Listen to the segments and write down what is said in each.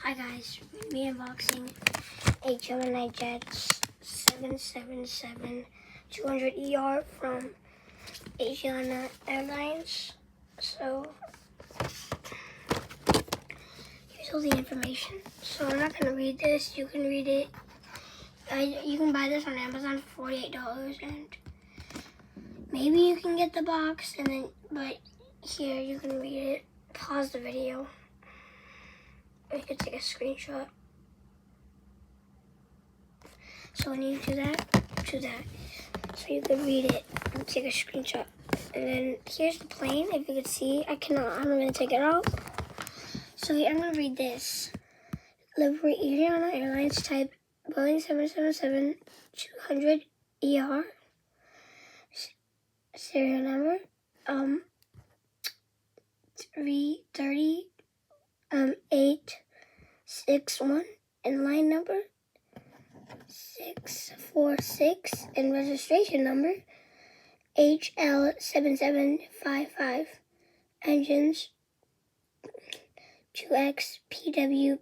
Hi guys, me unboxing a Gemini Jets 777-200er from Asiana Airlines. So here's all the information. So I'm not gonna read this. You can read it. You can buy this on Amazon for $48, and maybe you can get the box. And then, but here you can read it. Pause the video. You can take a screenshot. So when you do that, so you can read it and take a screenshot. And then here's the plane. If you can see, I'm gonna take it out. So I'm gonna read this. Livery Asiana Airlines type Boeing 777-200ER. Serial number 330 861, and line number 646, and registration number HL7755. Engines 2X PW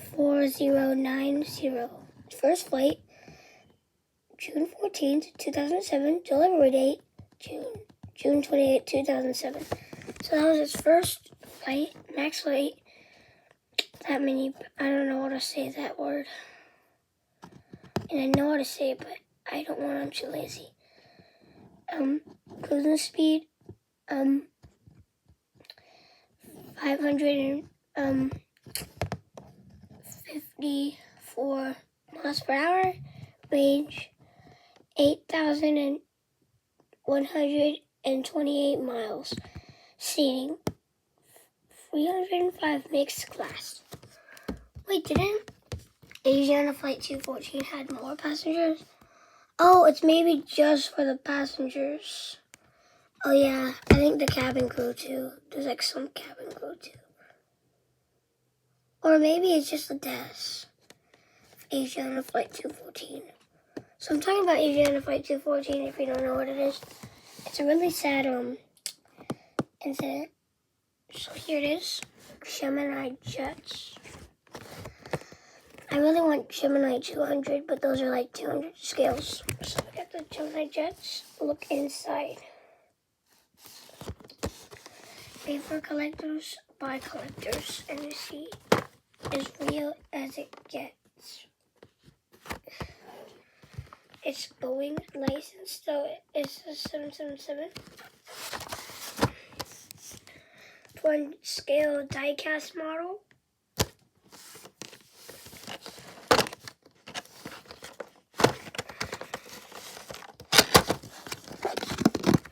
4090. First flight June 14th, 2007. Delivery date June 28th, 2007. So that was his first flight, max flight. That many, I don't know how to say that word. And I know how to say it, but I don't want, I'm too lazy. Cruising speed, 554 miles per hour. Range 8,128 miles. Seating 305 mixed class. Wait, didn't Asiana Flight 214 had more passengers? Oh, it's maybe just for the passengers. Oh yeah, I think the cabin crew too. There's like some cabin crew too. Or maybe it's just the desk. Asiana Flight 214. So I'm talking about Asiana Flight 214 if you don't know what it is. It's a really sad incident. So here it is. Gemini Jets. I really want Gemini 200, but those are like 200 scales. So we got the Gemini Jets. Look inside. Made for collectors by collectors, and you see, as real as it gets. It's Boeing licensed, so it's a 777. One scale die-cast model.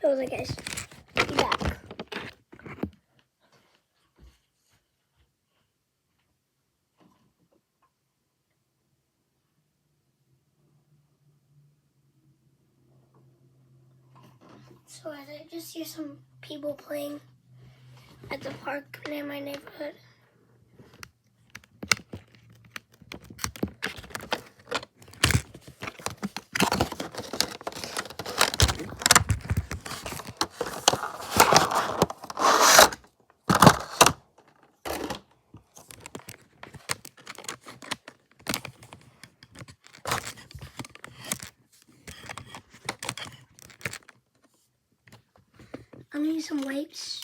So like guys, be back. So as I just hear some people playing at the park near my neighborhood. I'm gonna use some wipes.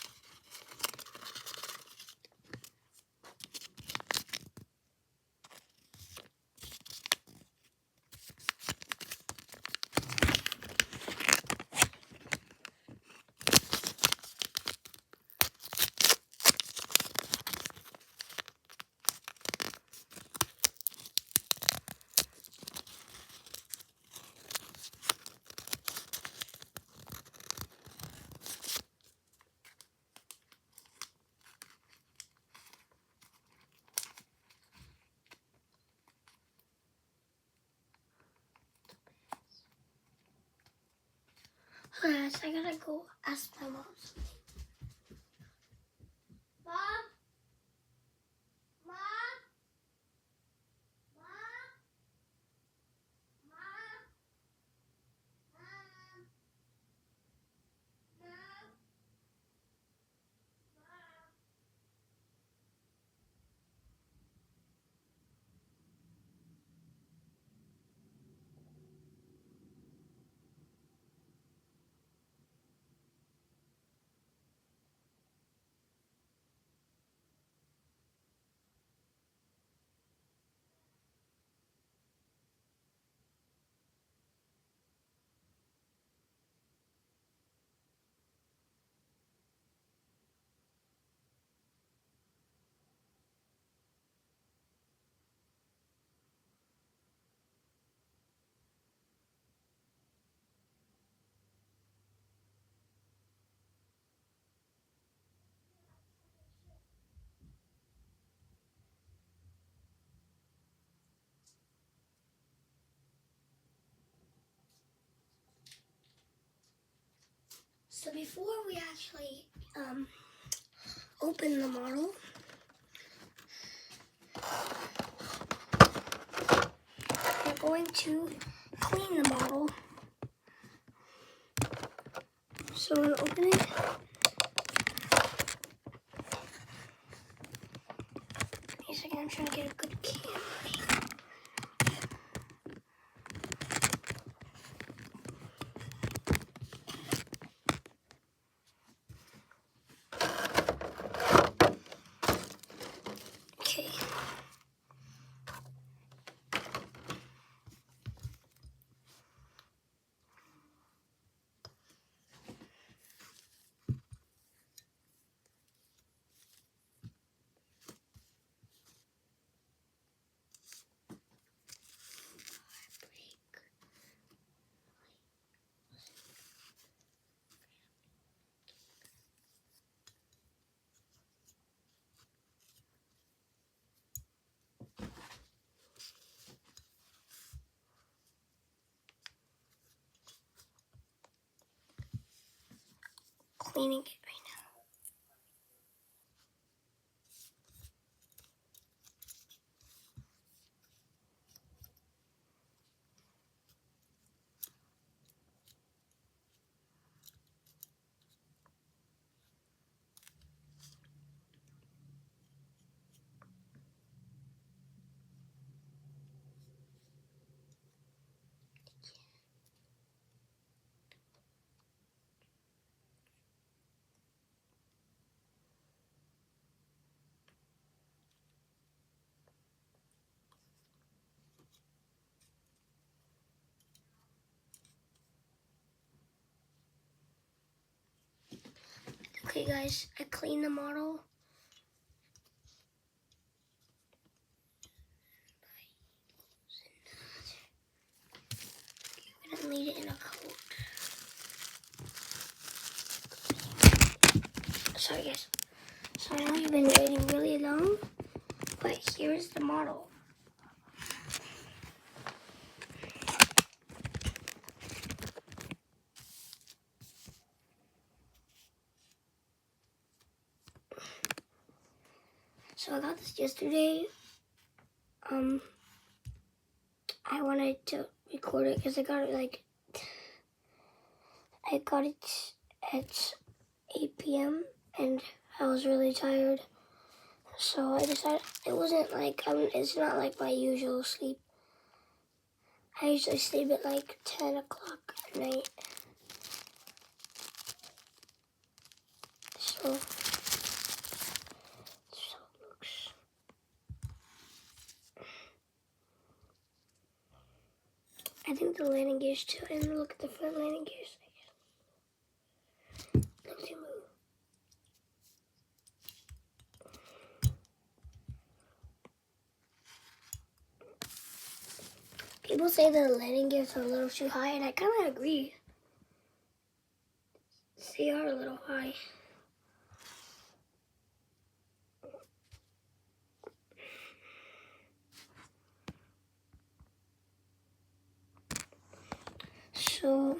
Yes, I gotta go ask my mom something. Mom? Mom? Mom? Mom? Mom? No? Mom? So before we actually open the model, we're going to clean the model. So we're going to open it. Wait a second, I'm trying to get a good camera. Okay. Cleaning it right now. Okay guys, I cleaned the model. I'm gonna leave it in a coat. Sorry guys. So I know you've been waiting really long, but here's the model. So I got this yesterday. I wanted to record it because I got it at 8 p.m. and I was really tired. So I decided it's not like my usual sleep. I usually sleep at like 10 o'clock at night. So it looks. I think the landing gears too. And look at the front landing gears. Let me move. People say the landing gears are a little too high, and I kind of agree. They are a little high. So,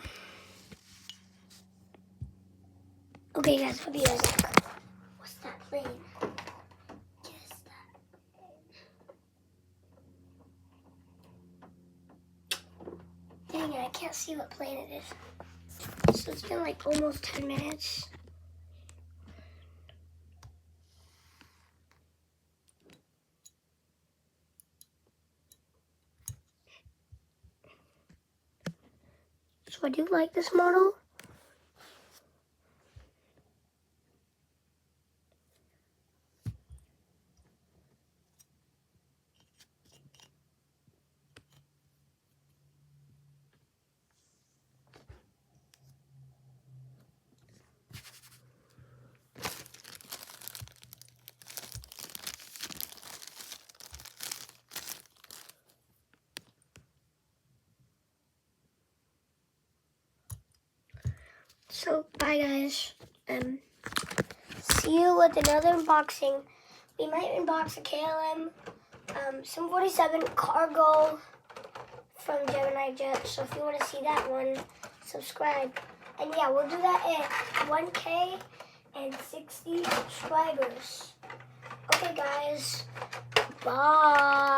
okay guys, what do you guys think? What's that plane? Guess that. Dang it, I can't see what plane it is. So it's been like almost 10 minutes. So I do like this model. So bye guys. See you with another unboxing. We might unbox a KLM 747 cargo from Gemini Jets. So if you want to see that one, subscribe. And yeah, we'll do that at 1K and 60 subscribers. Okay, guys. Bye.